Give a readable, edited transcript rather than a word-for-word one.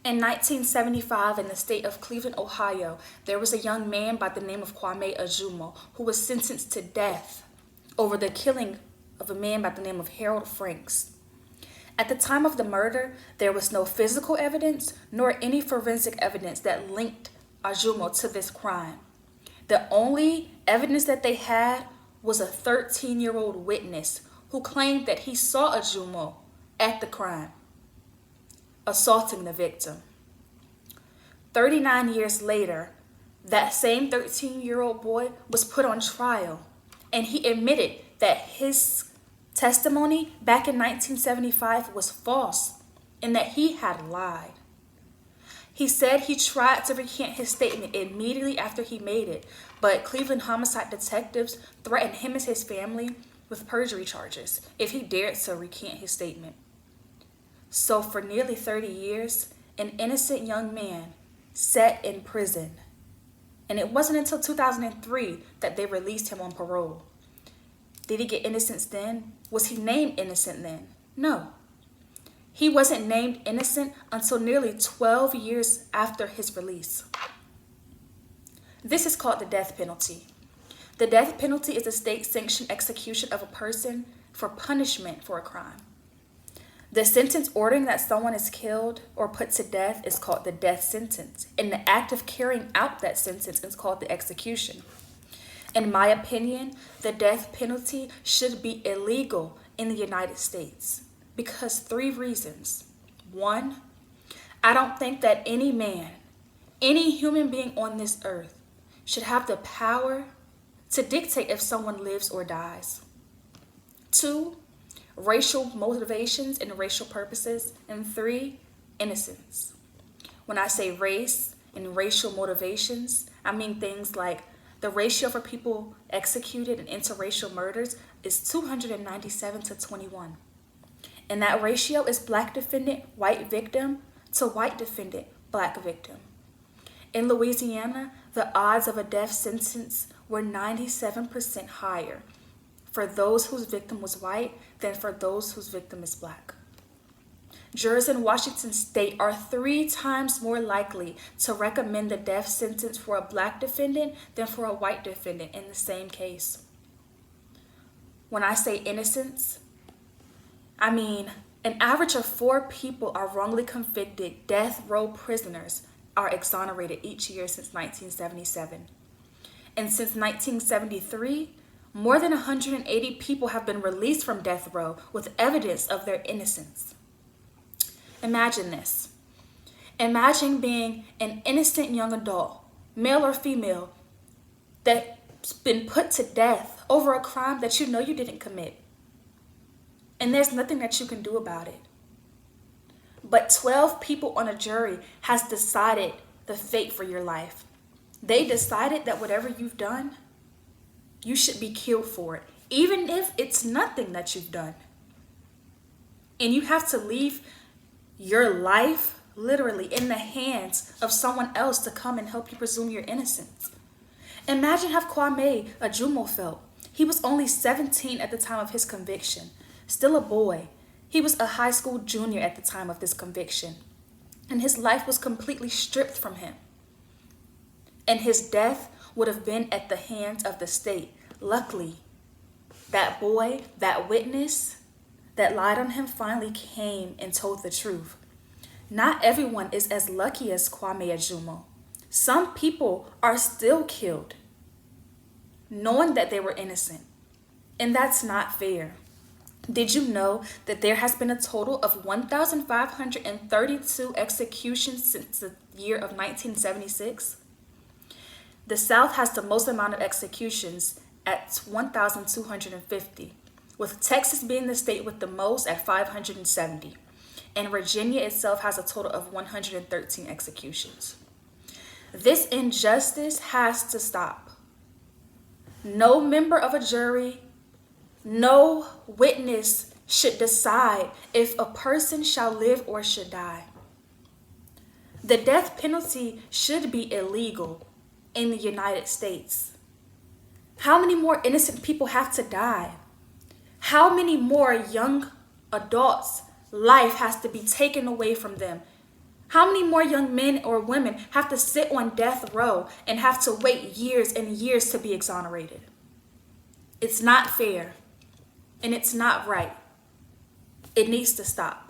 In 1975, in the state of Cleveland, Ohio, there was a young man by the name of Kwame Ajumo who was sentenced to death over the killing of a man by the name of Harold Franks. At the time of the murder, there was no physical evidence nor any forensic evidence that linked Ajumo to this crime. The only evidence that they had was a 13-year-old witness who claimed that he saw Ajumo at the crime, assaulting the victim. 39 years later, that same 13-year-old boy was put on trial, and he admitted that his testimony back in 1975 was false and that he had lied. He said he tried to recant his statement immediately after he made it, but Cleveland homicide detectives threatened him and his family with perjury charges if he dared to recant his statement. So for nearly 30 years, an innocent young man sat in prison. And it wasn't until 2003 that they released him on parole. Did he get innocence then? Was he named innocent then? No. He wasn't named innocent until nearly 12 years after his release. This is called the death penalty. The death penalty is a state-sanctioned execution of a person for punishment for a crime. The sentence ordering that someone is killed or put to death is called the death sentence, and the act of carrying out that sentence is called the execution. In my opinion, the death penalty should be illegal in the United States because 3 reasons. 1, I don't think that any man, any human being on this earth should have the power to dictate if someone lives or dies. 2, racial motivations and racial purposes. And 3, innocence. When I say race and racial motivations, I mean things like the ratio for people executed in interracial murders is 297 to 21. And that ratio is black defendant, white victim to white defendant, black victim. In Louisiana, the odds of a death sentence were 97% higher for those whose victim was white than for those whose victim is black. Jurors in Washington state are 3 times more likely to recommend the death sentence for a black defendant than for a white defendant in the same case. When I say innocence, I mean an average of 4 people are wrongly convicted death row prisoners are exonerated each year since 1977. And since 1973, more than 180 people have been released from death row with evidence of their innocence. Imagine this. Imagine being an innocent young adult, male or female, that's been put to death over a crime that you know you didn't commit. And there's nothing that you can do about it. But 12 people on a jury has decided the fate for your life. They decided that whatever you've done, you should be killed for it, even if it's nothing that you've done. And you have to leave your life literally in the hands of someone else to come and help you presume your innocence. Imagine how Kwame Ajumo felt. He was only 17 at the time of his conviction, still a boy. He was a high school junior at the time of this conviction, and his life was completely stripped from him. And his death would have been at the hands of the state. Luckily, that boy, that witness that lied on him finally came and told the truth. Not everyone is as lucky as Kwame Ajumo. Some people are still killed, knowing that they were innocent. And that's not fair. Did you know that there has been a total of 1,532 executions since the year of 1976? The South has the most amount of executions at 1,250, with Texas being the state with the most at 570. And Virginia itself has a total of 113 executions. This injustice has to stop. No member of a jury, no witness should decide if a person shall live or should die. The death penalty should be illegal in the United States. How many more innocent people have to die? How many more young adults' life has to be taken away from them How many more young men or women have to sit on death row and have to wait years and years to be exonerated? It's not fair, and it's not right. It needs to stop.